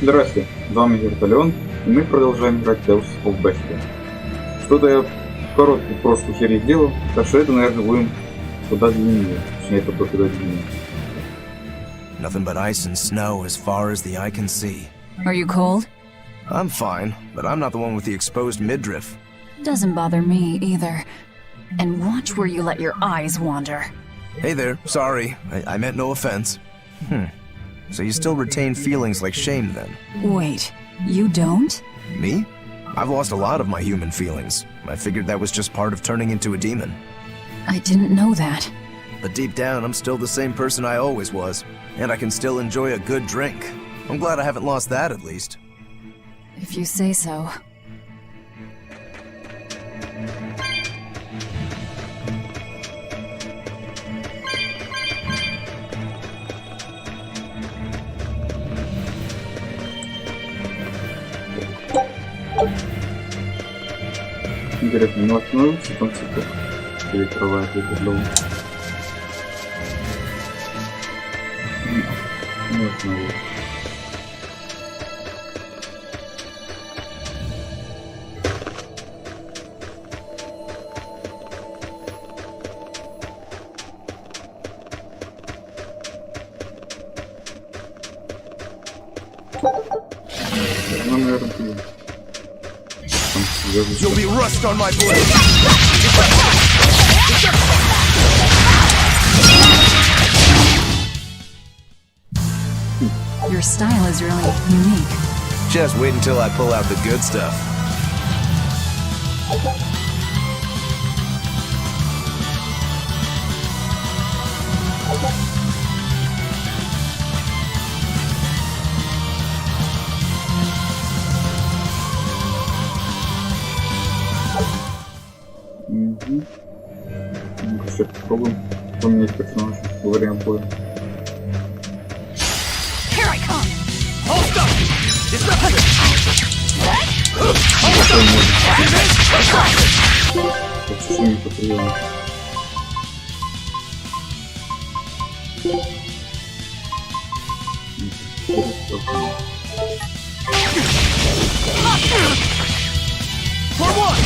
Здравствуйте, с вами Вертолеон, и мы продолжаем играть Tales of Berseria. Что-то я короткий просто херь сделал, так что это, наверное, будем куда длиннее. Точнее, это будет куда длиннее. Nothing but ice and snow as far as the eye can see. Are you cold? I'm fine, but I'm not the one with the exposed midriff. Doesn't bother me either. And watch where you let your eyes wander. Hey there, sorry. I meant no offense. So you still retain feelings like shame then? Wait, you don't? Me? I've lost a lot of my human feelings. I figured that was just part of turning into a demon. I didn't know that. But deep down, I'm still the same person I always was. And I can still enjoy a good drink. I'm glad I haven't lost that at least. If you say so. Интересно, не остановился в конце так перекрывает этот дом. Не остановился. Ну, наверное, ты. You'll be rust on my blade! Your style is really unique. Just wait until I pull out the good stuff. Ну-ка, сейчас попробуем поменять персонажа во время боя. Here I come! Hold up! It's not Почти не по приему. For one!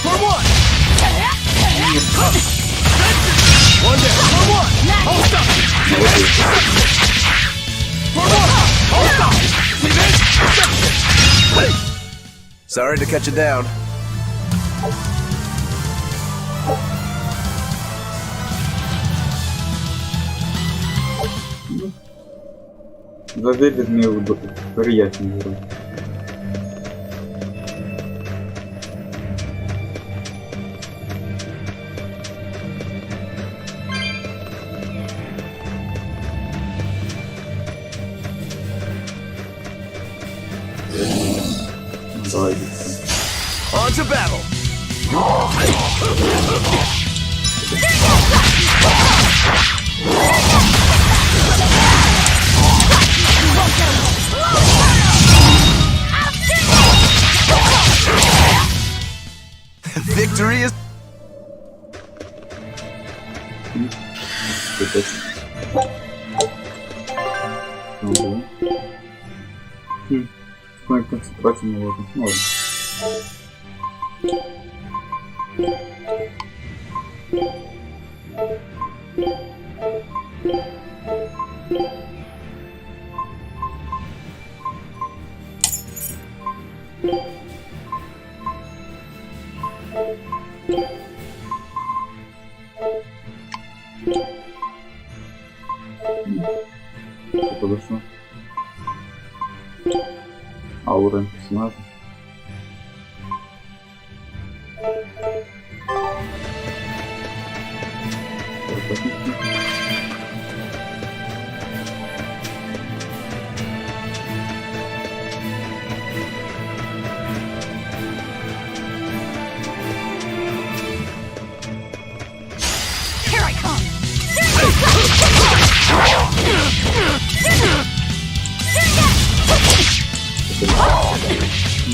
For one! One day! For one! Hold up! For one! Hold up! Sorry to cut you down. За Дэвид мне приятнее играть. Давай. On to battle! Victory is... Ну, концентрация не ладно. Ну ладно. Что подошло? А уровень персонажа? Here I come!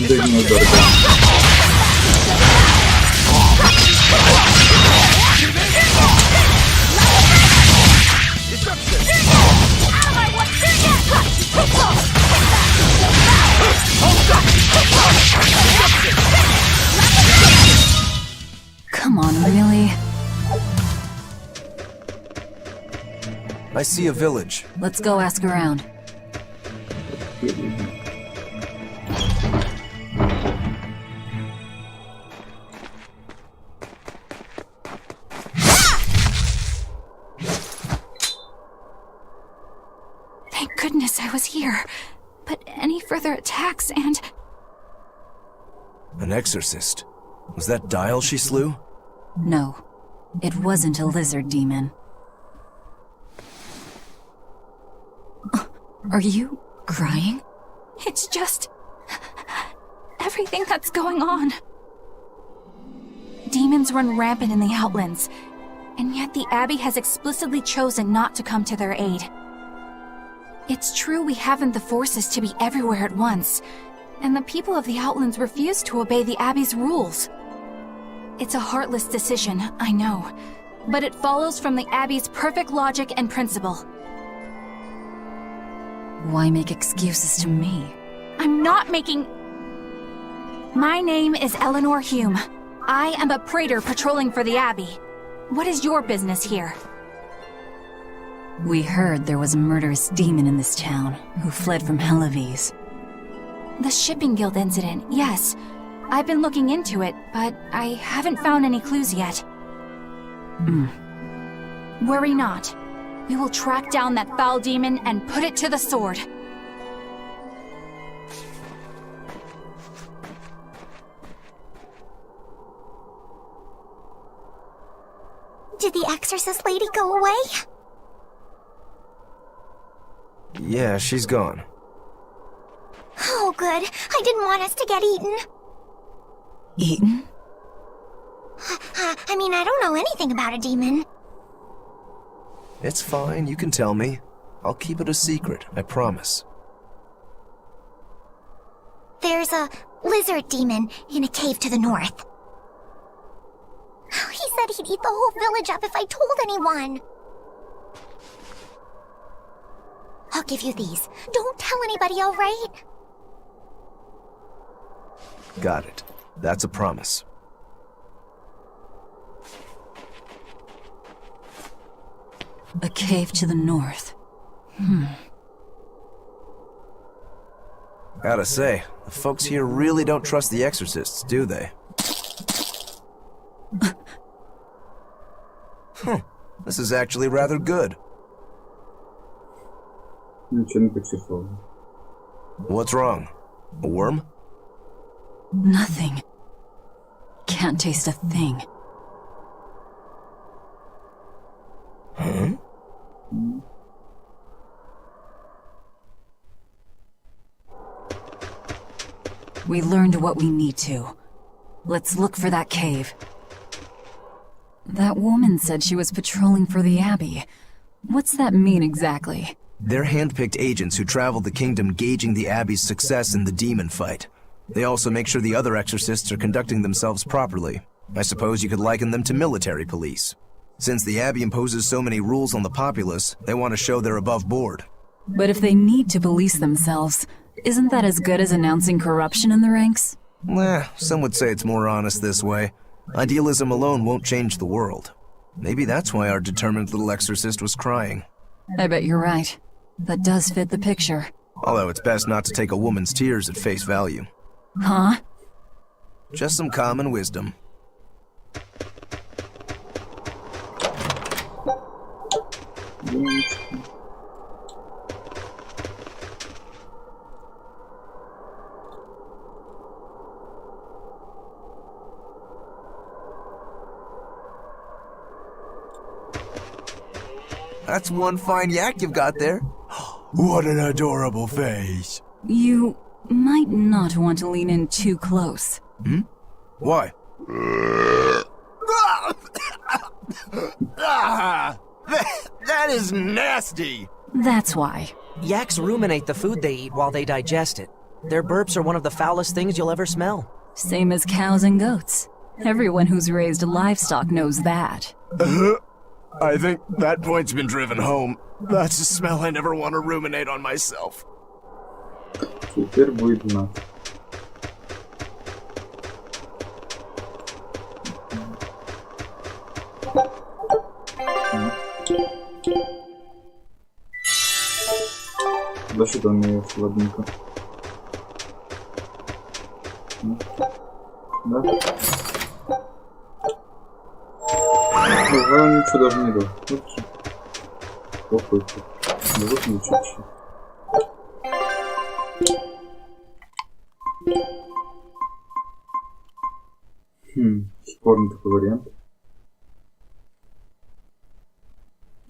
Длинный удар. I see a village. Let's go ask around. Thank goodness I was here. But any further attacks and... An exorcist. Was that Dial she slew? No, it wasn't a lizard demon. Are you crying? It's just... everything that's going on. Demons run rampant in the Outlands, and yet the Abbey has explicitly chosen not to come to their aid. It's true we haven't the forces to be everywhere at once, and the people of the Outlands refuse to obey the Abbey's rules. It's a heartless decision, I know, but it follows from the Abbey's perfect logic and principle. Why make excuses to me? I'm not making... My name is Eleanor Hume. I am a praetor patrolling for the Abbey. What is your business here? We heard there was a murderous demon in this town who fled from Helavis. The Shipping Guild incident, yes. I've been looking into it, but I haven't found any clues yet. Worry not. We will track down that foul demon and put it to the sword. Did the exorcist lady go away? Yeah, she's gone. Oh, good. I didn't want us to get eaten. Eaten? I mean, I don't know anything about a demon. It's fine, you can tell me. I'll keep it a secret, I promise. There's a lizard demon in a cave to the north. He said he'd eat the whole village up if I told anyone. I'll give you these. Don't tell anybody, all right? Got it. That's a promise. A cave to the north. Gotta say, the folks here really don't trust the exorcists, do they? This is actually rather good. Ничего не почувствовал. What's wrong? A worm? Nothing. Can't taste a thing. Huh? We learned what we need to. Let's look for that cave. That woman said she was patrolling for the Abbey. What's that mean exactly? They're handpicked agents who travel the kingdom gauging the Abbey's success in the demon fight. They also make sure the other exorcists are conducting themselves properly. I suppose you could liken them to military police. Since the Abbey imposes so many rules on the populace, they want to show they're above board. But if they need to police themselves, isn't that as good as announcing corruption in the ranks? Some would say it's more honest this way. Idealism alone won't change the world. Maybe that's why our determined little exorcist was crying. I bet you're right. That does fit the picture. Although it's best not to take a woman's tears at face value. Huh? Just some common wisdom. That's one fine yak you've got there. What an adorable face. You might not want to lean in too close. Why? That is nasty! That's why. Yaks ruminate the food they eat while they digest it. Their burps are one of the foulest things you'll ever smell. Same as cows and goats. Everyone who's raised livestock knows that. I think that point's been driven home. That's a smell I never want to ruminate on myself. Теперь будет у нас. Защита у меня слабенько. Да? Ага, ничего даже не дал. Плохой. Вот ничего. Спорный такой вариант.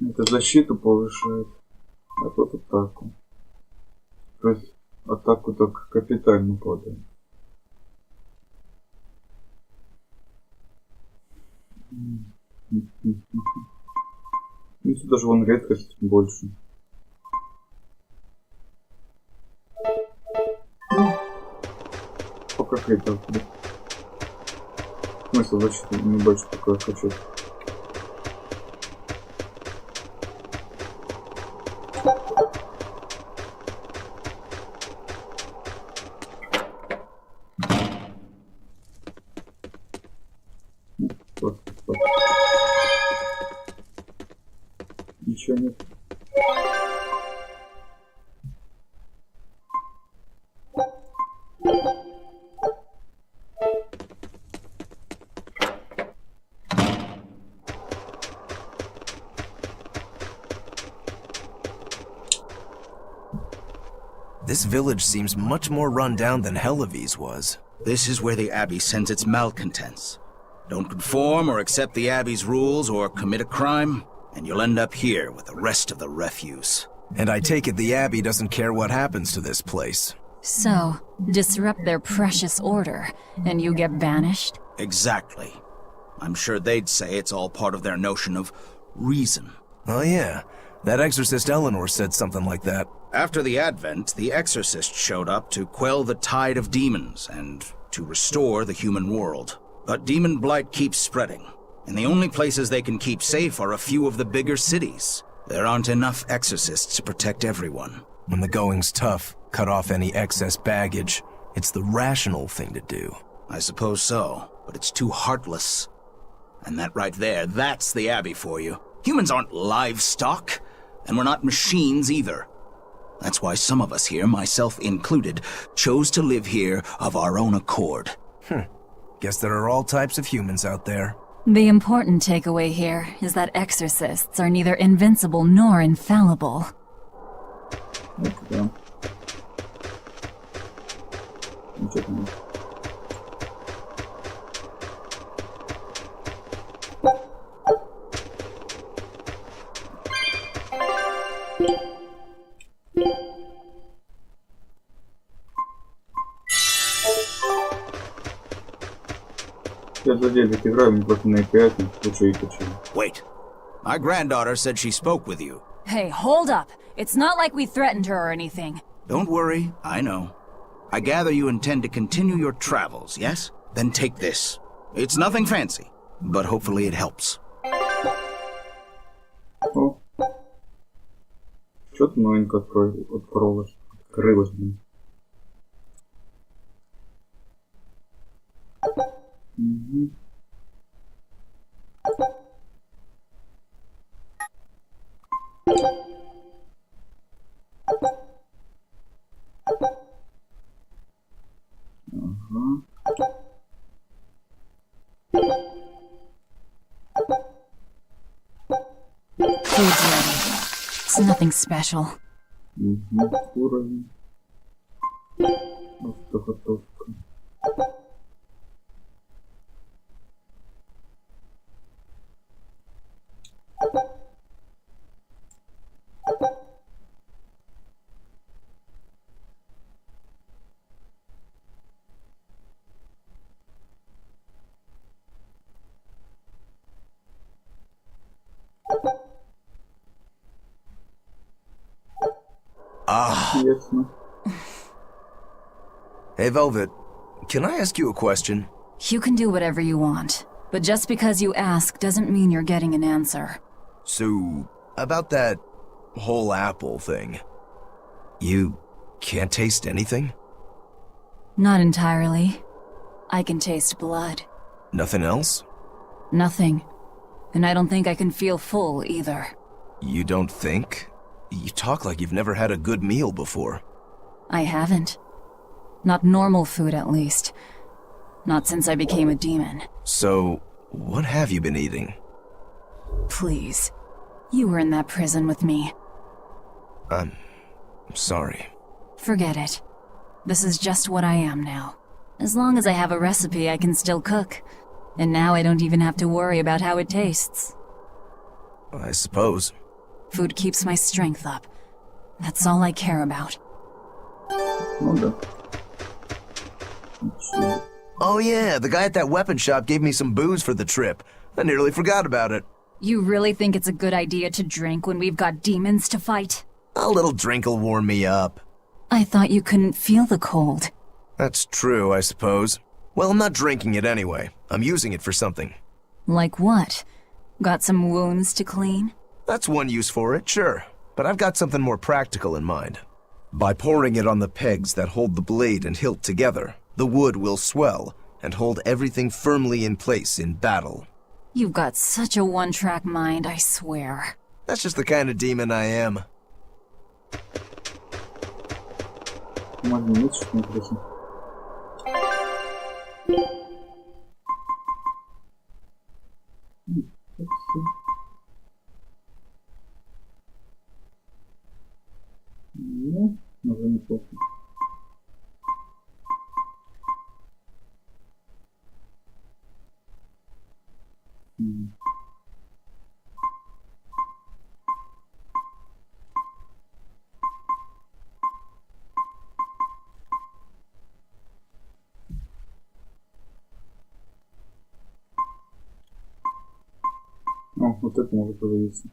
Это защиту повышает, а тут атаку. То есть атаку так капитально падает. Ну, сюда даже вон редкость больше. Пока какая-то. Смысл защиты не больше такое качать. Ничего нет. This village seems much more run down than Helavi's was. This is where the Abbey sends its malcontents. Don't conform or accept the Abbey's rules or commit a crime, and you'll end up here with the rest of the refuse. And I take it the Abbey doesn't care what happens to this place. So, disrupt their precious order, and you get banished? Exactly. I'm sure they'd say it's all part of their notion of reason. Oh yeah, that exorcist Eleanor said something like that. After the Advent, the Exorcist showed up to quell the tide of demons and to restore the human world. But demon blight keeps spreading, and the only places they can keep safe are a few of the bigger cities. There aren't enough exorcists to protect everyone. When the going's tough, cut off any excess baggage. It's the rational thing to do. I suppose so, but it's too heartless. And that right there, that's the Abbey for you. Humans aren't livestock, and we're not machines either. That's why some of us here, myself included, chose to live here of our own accord. Guess there are all types of humans out there. The important takeaway here is that exorcists are neither invincible nor infallible. Да. Ничего там нет. Я за делик играю, мне просто на E5, лучше и качаю. Wait. My granddaughter said she spoke with you. Hey, hold up! It's not like we threatened her or anything. Don't worry, I know. I gather you intend to continue your travels, yes? Then take this. It's nothing fancy, but hopefully it helps. О. Что-то новенькое открылось, блин. Угу. Ага. Food's ready. It's nothing special. Угу. Уровень. Автоготовка. Интересно. Hey, Velvet, can I ask you a question? You can do whatever you want, but just because you ask doesn't mean you're getting an answer. So, about that whole apple thing, you can't taste anything? Not entirely. I can taste blood. Nothing else? Nothing. And I don't think I can feel full either. You don't think? You talk like you've never had a good meal before. I haven't. Not normal food, at least. Not since I became a demon. So, what have you been eating? Please. You were in that prison with me. I'm sorry. Forget it. This is just what I am now. As long as I have a recipe, I can still cook. And now I don't even have to worry about how it tastes. I suppose. Food keeps my strength up. That's all I care about. Ну да. Ничего. Oh yeah, the guy at that weapon shop gave me some booze for the trip. I nearly forgot about it. You really think it's a good idea to drink when we've got demons to fight? A little drink'll warm me up. I thought you couldn't feel the cold. That's true, I suppose. Well, I'm not drinking it anyway. I'm using it for something. Like what? Got some wounds to clean? That's one use for it, sure. But I've got something more practical in mind. By pouring it on the pegs that hold the blade and hilt together, the wood will swell and hold everything firmly in place in battle. You've got such a one-track mind, I swear. That's just the kind of demon I am. Магнит, что интересно. Ну, уже неплохо. О, вот это может появиться.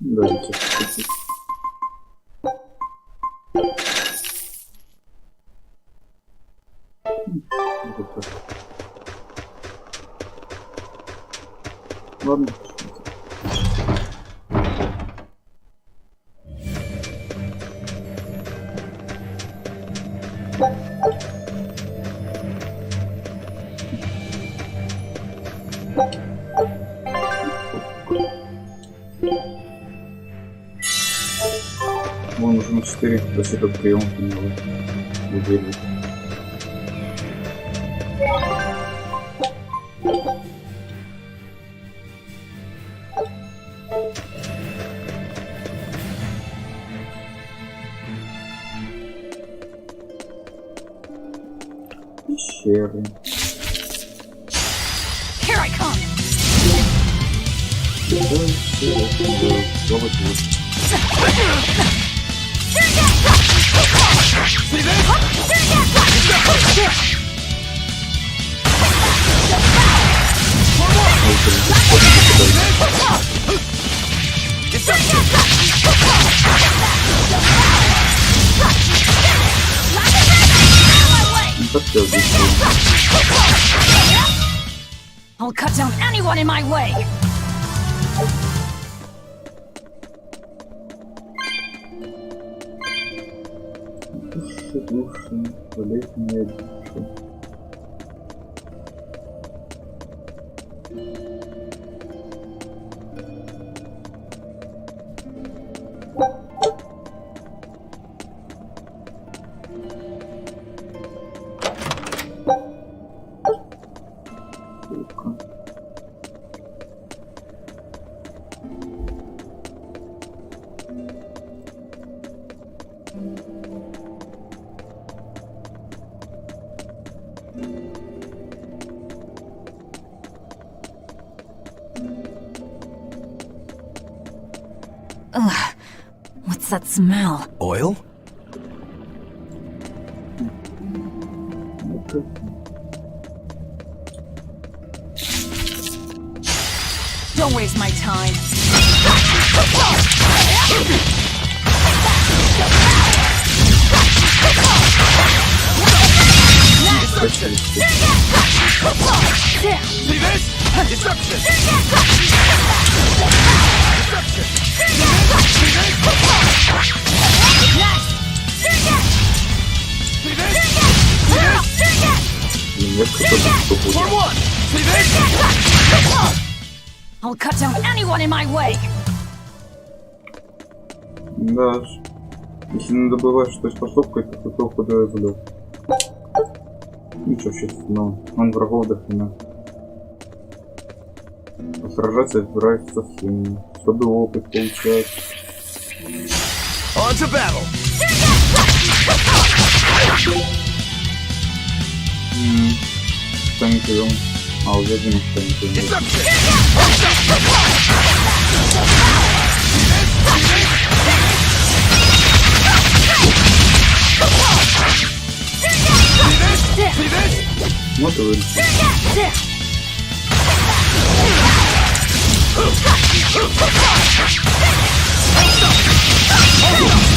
Давайте. Вот так. Ладно. Вон уже на 4, то есть этот прием понял. Уверен. Пещеры. Here I come! I'll cut down anyone in my way! Души, туалетные души. Ugh. What's that smell? Oil? Don't waste my time. I'll cut down anyone in my way! Да, если не добываешь той способкой, то кто куда задал. Ничего сейчас, но он врагов до хрена. А сражаться разбирается со всеми, чтобы опыт получать. On to battle! Станет прием. А, уже один станет прием. Вот и вылечил.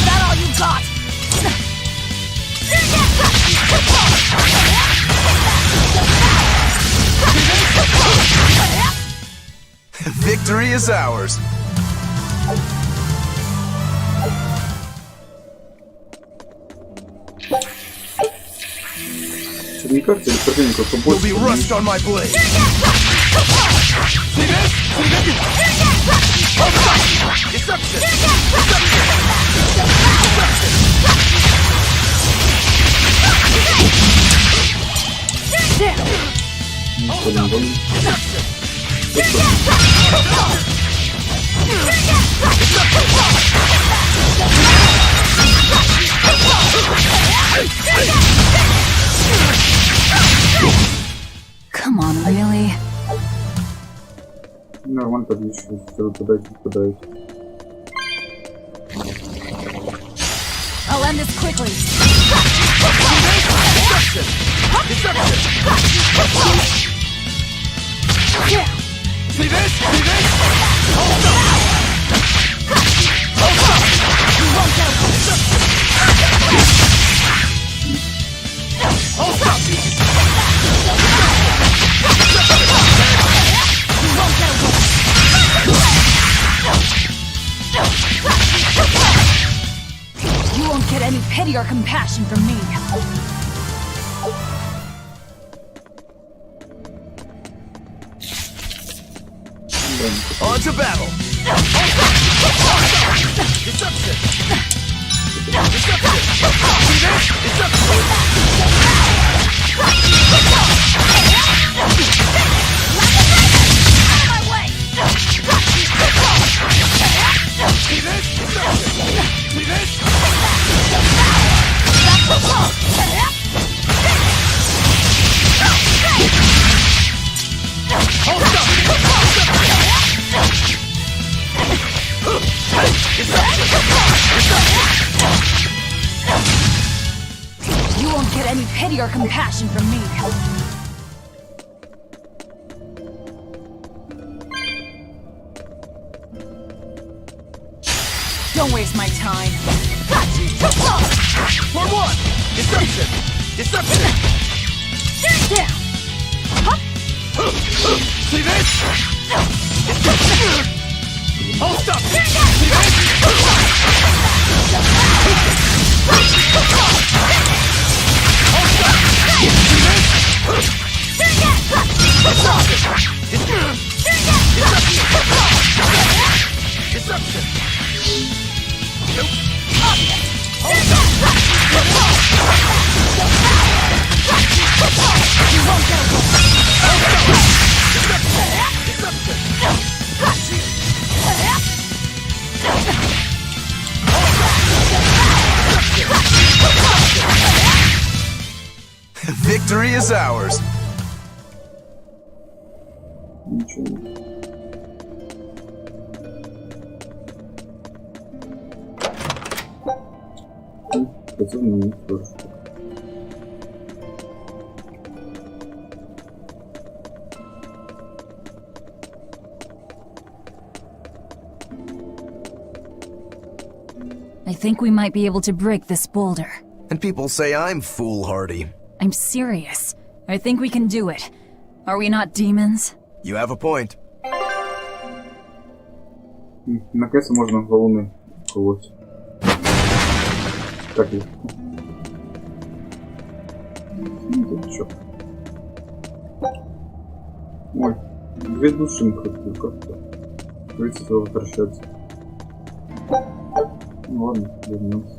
That all you got? Victory is ours! Мне кажется, или противников Will побольше. be rust on my blade! Come on, really? Нормально подвищивает, все выпадает. I'll end this quickly. You won't get any pity or compassion from me. On to battle! You won't get any pity or compassion from me. Don't waste my time. For one! Deception! Deception! Down. See this? Hold up! See this? Deception! Victory is ours. Ничего. Способны тоже. I think we might be able to break this boulder. And people say I'm foolhardy. I'm serious. I think we can do it. Are we not demons? You have a point. Наконец-то можно волны колоть. Так легко. Тут чё? Ой, две души не хватило как-то. Придется возвращаться. Ну ладно, вернемся.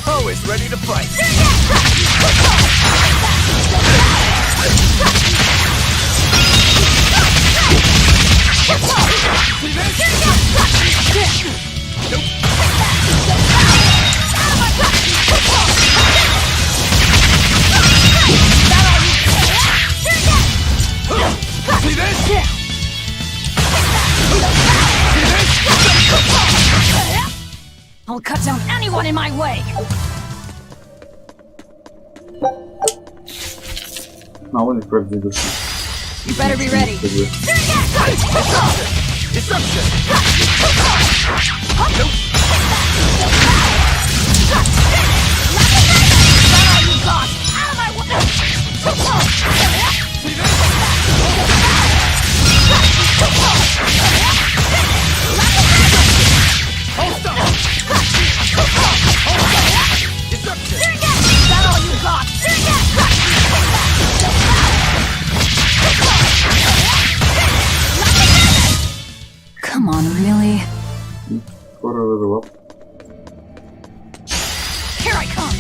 Always ready to fight. I'll cut down anyone in my way! А вон и правда души. You better be ready. Come on, really? Скоро вызывал. Here I come!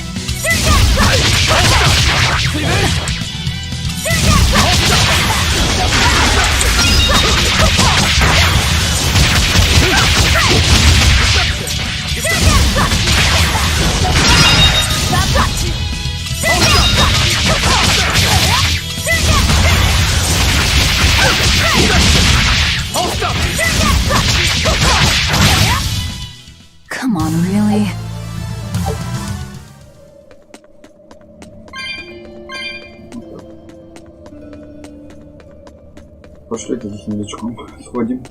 Come on, really? Пошли к землячком сходим.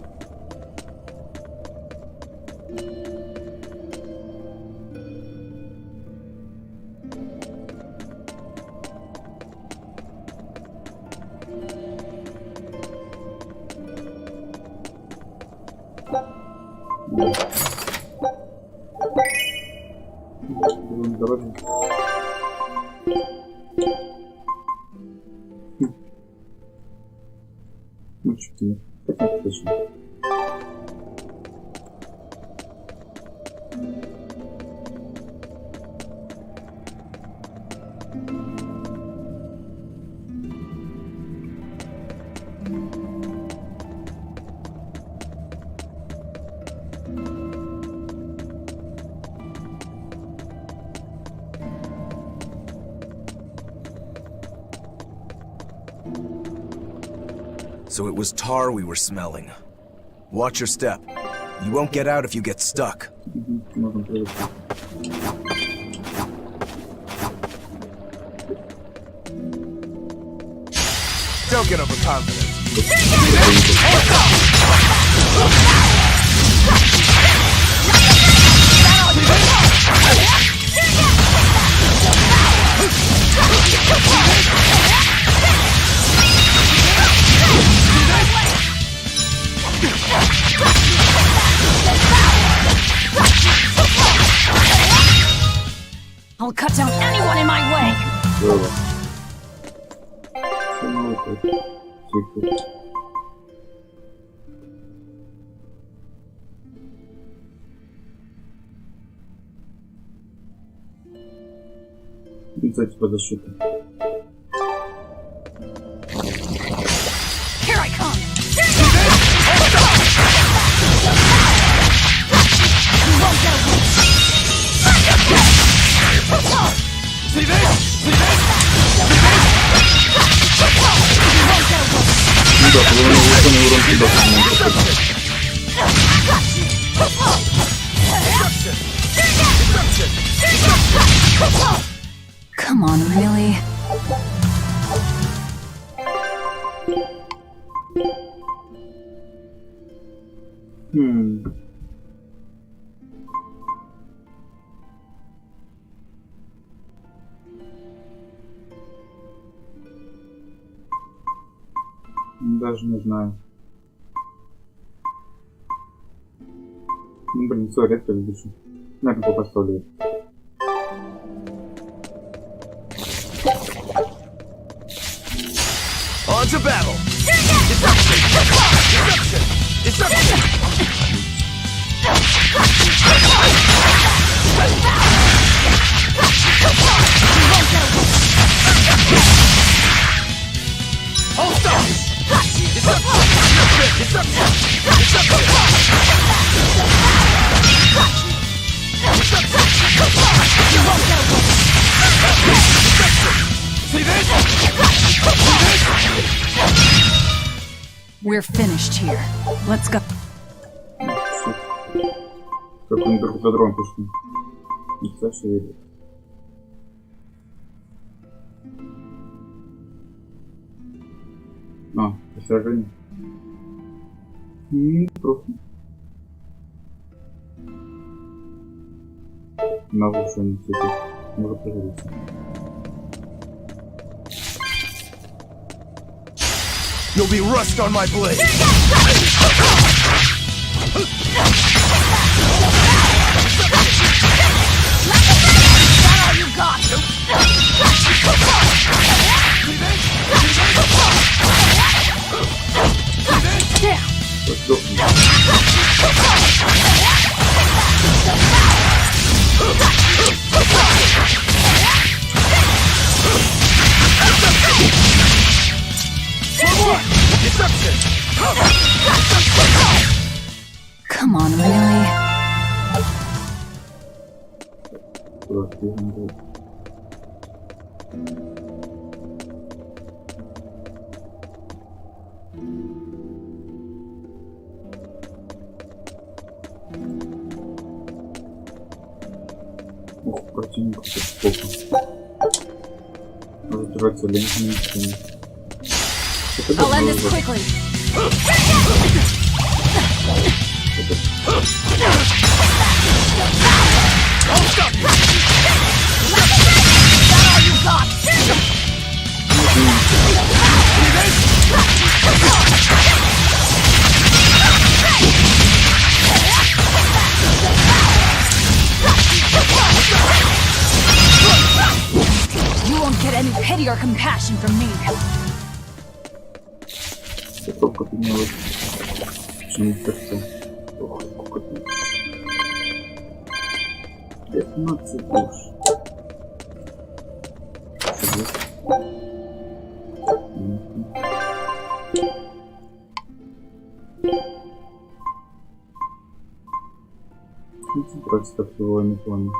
Дороги. Ну, чуть не. Так точно. So it was tar we were smelling. Watch your step. You won't get out if you get stuck. Можем привыкнуть. Don't get overconfident. I'll cut down anyone in my way! Здорово. Что новое тут? Тихо. Кстати, по защите. Here I come! You won't get away! See this? See this? You won't get away! Ну да, половина выполнил урон туда. Come on, really? Даже не знаю. Ну, блин, сори, это душу. Наверное, поставлю. On to battle! Deception! Deception! Deception! Hold stop! Deception! Deception! Deception! See this? We're finished here. Let's go. Как они друг за другом пошли. Не Саша видит. А, сражение. Просто. На улучшение цветов. Может пожалуйста. You'll be rust on my blade! Come on, really? Ох, противник тут плохо. Разбираться лентами. I'll end this quickly. You won't get any pity or compassion from me. Только поднялась. Почему сердце? Ох, сколько тут. 15 душ. Концентрация так всего не плане.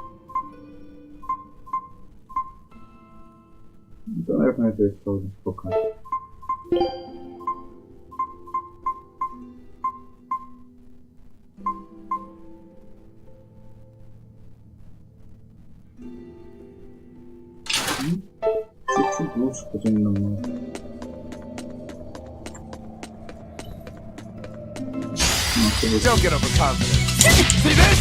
Да, наверное, это и сразу пока. Чуть-чуть лучше, хотя не намного. Don't get overconfident. See this?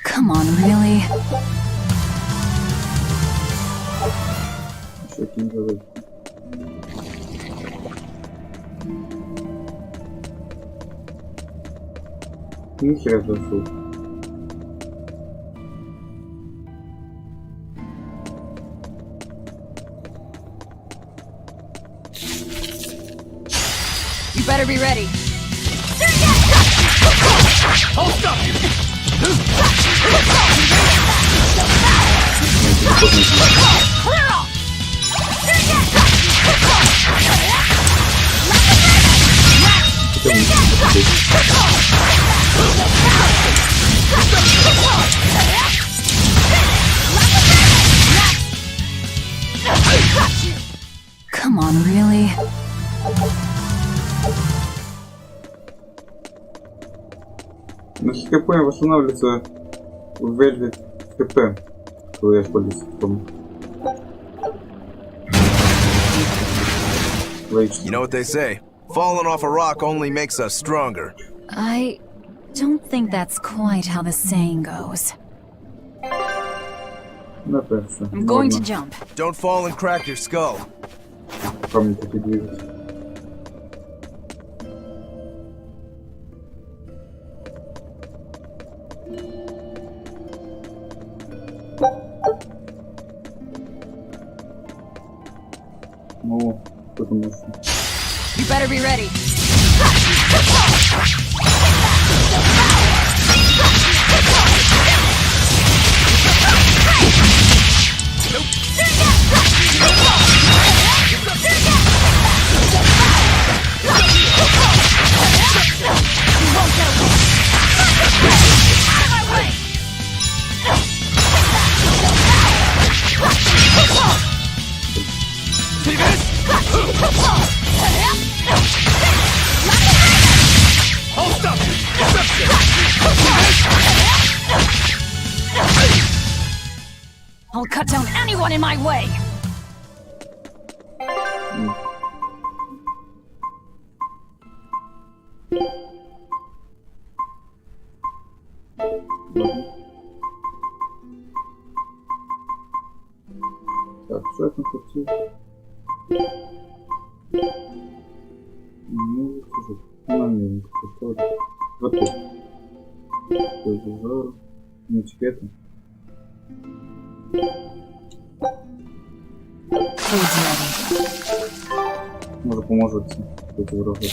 Come on, really? Еще один давай. Нихера зашел. You better be ready. Hold up! Clear off! Come on, really? На хп восстанавливается увеличить ХП, когда я использую систему. You know what they say? Falling off a rock only makes us stronger. I don't think that's quite how the saying goes. I'm going to jump. Don't fall and crack your skull. Помню, как и двигаться. Ну, что-то мощно. You better be ready. I'll cut down anyone in my way. Так, что я там хотел? Ну, слушай, намеренно что-то. Вот тут. Жар. Ну, теперь это. Может, поможет эти враги.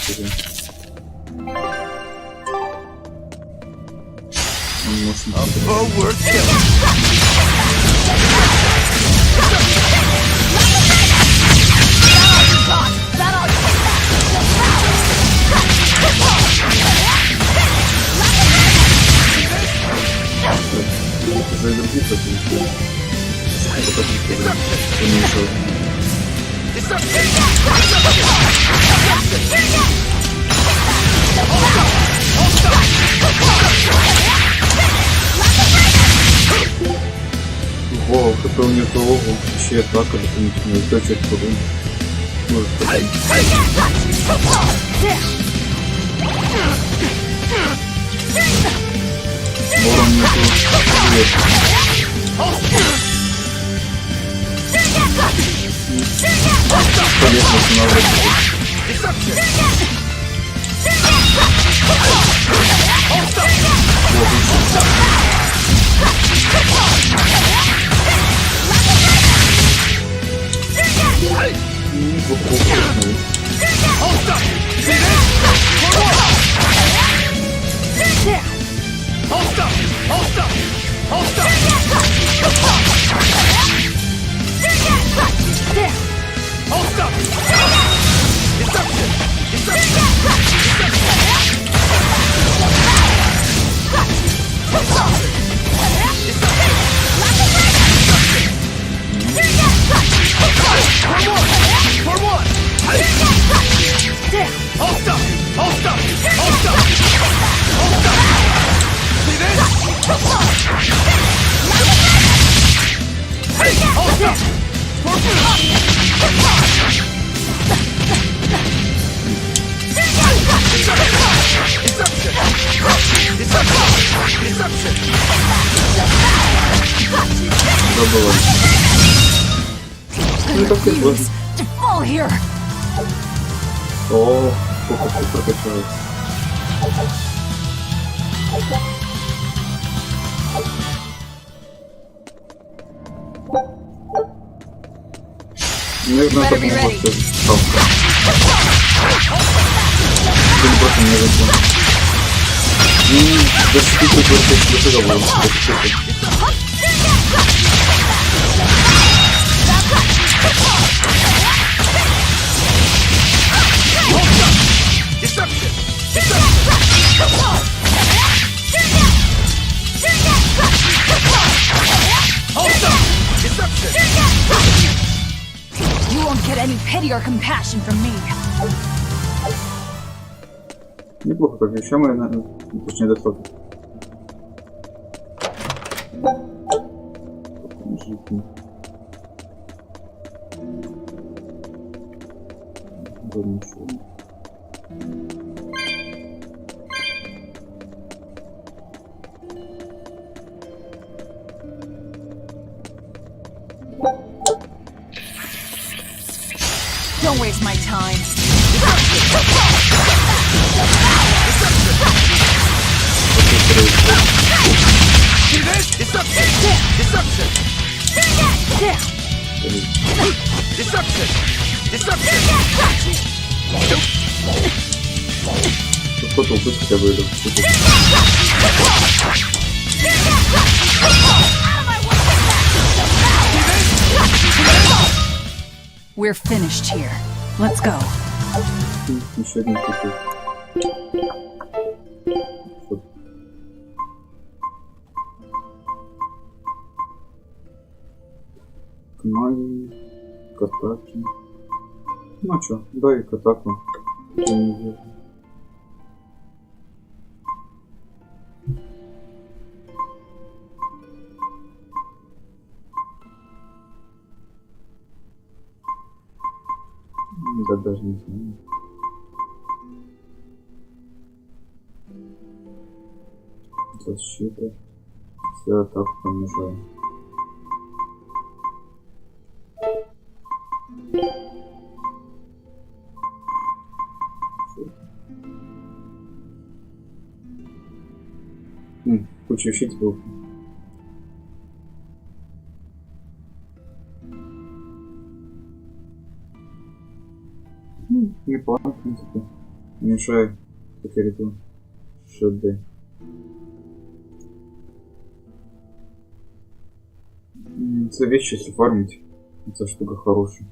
Воу, какой у него голову, вообще атака дополнительная, то есть это рун. Может быть. Ворон не полезно устанавливать. To fall here. О, сколько прокачалось. Наверное, это поможет. Или просто не вышло. Защитить только договор. You won't get any pity or compassion from me. Неплохо, как еще мы, точнее, достаточно. Жить. Да ничего. Don't waste my time. See this? Deception! Deception! Deception! Deception! Кто-то убыть хотя бы это. We're finished here. Let's go. Еще один купил. К магии, к атаке. Ну а чё, да и к атаку. Да даже не знаю. Защита. Все атаку понижаю. Куча щитов. Неплохо, в принципе. Не мешает теперь это ШД. Это вещи, если фармить. Это штука хорошая.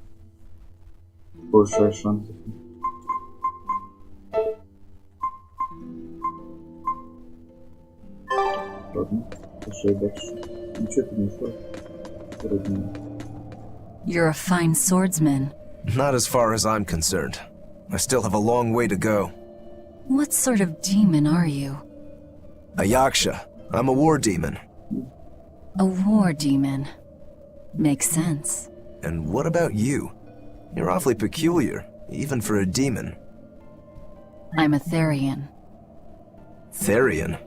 Повышает шансы. Ладно, пошли дальше. Ничего ты не шел. Роднее. You're a fine swordsman. Not as far as I'm concerned. I still have a long way to go. What sort of demon are you? A Yaksha. I'm a war demon. A war demon. Makes sense. And what about you? You're awfully peculiar, even for a demon. I'm a Therian. Therian?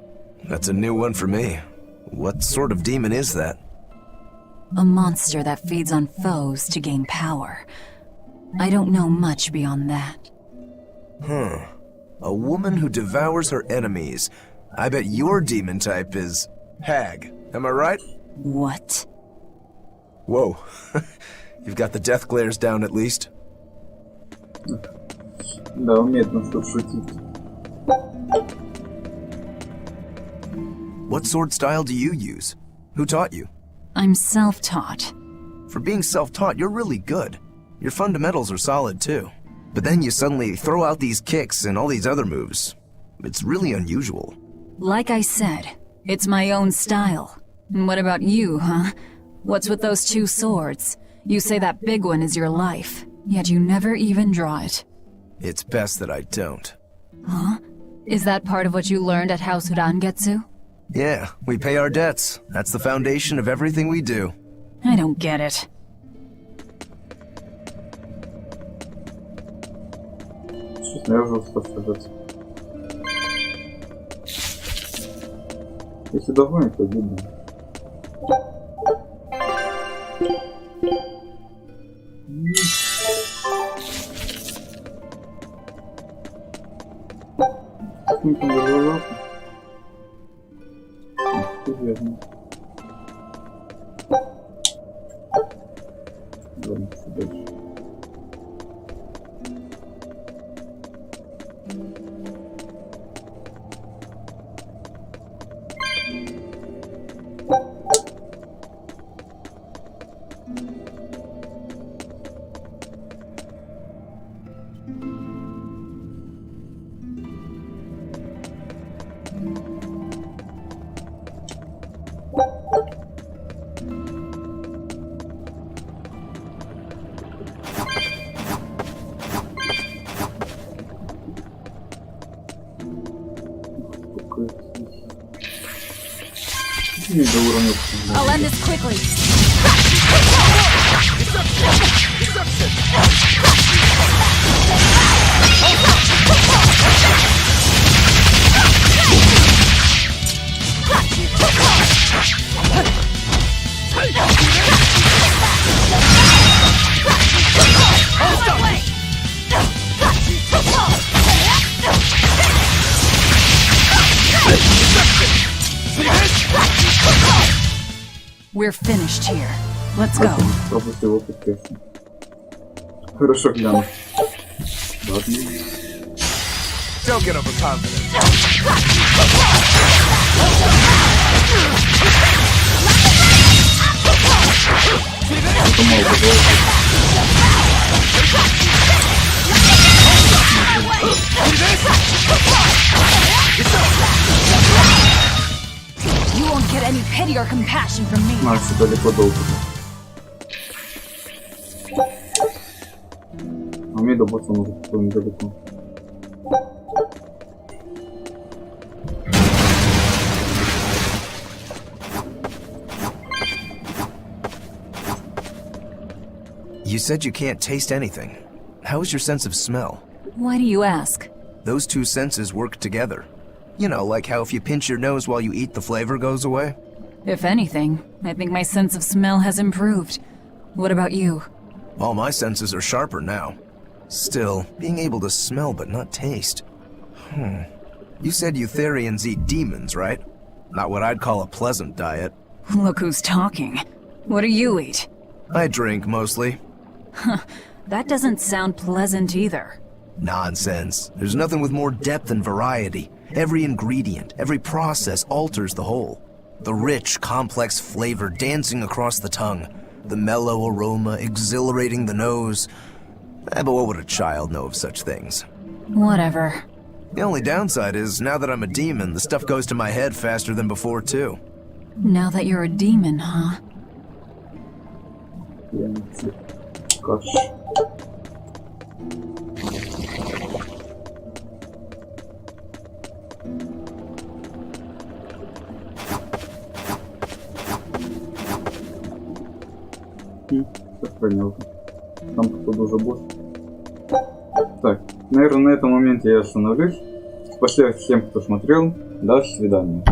That's a new one for me. What sort of demon is that? A monster that feeds on foes to gain power. I don't know much beyond that. Huh. A woman who devours her enemies. I bet your demon type is hag. Am I right? What? Whoa. You've got the death glares down at least. Да, умеет на что шутить. What sword style do you use? Who taught you? I'm self-taught. For being self-taught, you're really good. Your fundamentals are solid too. But then you suddenly throw out these kicks and all these other moves. It's really unusual. Like I said, it's my own style. And what about you, huh? What's with those two swords? You say that big one is your life, yet you never even draw it. It's best that I don't. Huh? Is that part of what you learned at House Urangetsu? Yeah, we pay our debts. That's the foundation of everything we do. I don't get it. Честно, я уже устал сражаться. Если доволен, то видно. Как там было? Серьезно. Ладно, что дальше? И до уровня. I'll end this quickly. We're finished here. Let's go. Пропустил опыт, конечно. Хорошо гляну. Ладно. Don't get overconfident. Это мало You won't get any pity or compassion from me. Макс, далеко долго. А мне до босса нужно какой-нибудь далеко. You said you can't taste anything. How is your sense of smell? Why do you ask? Those two senses work together. You know, like how if you pinch your nose while you eat, the flavor goes away? If anything, I think my sense of smell has improved. What about you? All my senses are sharper now. Still, being able to smell but not taste. You said Eutherians eat demons, right? Not what I'd call a pleasant diet. Look who's talking. What do you eat? I drink, mostly. That doesn't sound pleasant either. Nonsense. There's nothing with more depth and variety. Every ingredient, every process alters the whole. The rich, complex flavor dancing across the tongue. The mellow aroma exhilarating the nose. But what would a child know of such things? Whatever. The only downside is, now that I'm a demon, the stuff goes to my head faster than before, too. Now that you're a demon, huh? Каш. Так, понятно. Там походу уже босс. Так, наверное, на этом моменте я остановлюсь. Спасибо всем, кто смотрел. До свидания.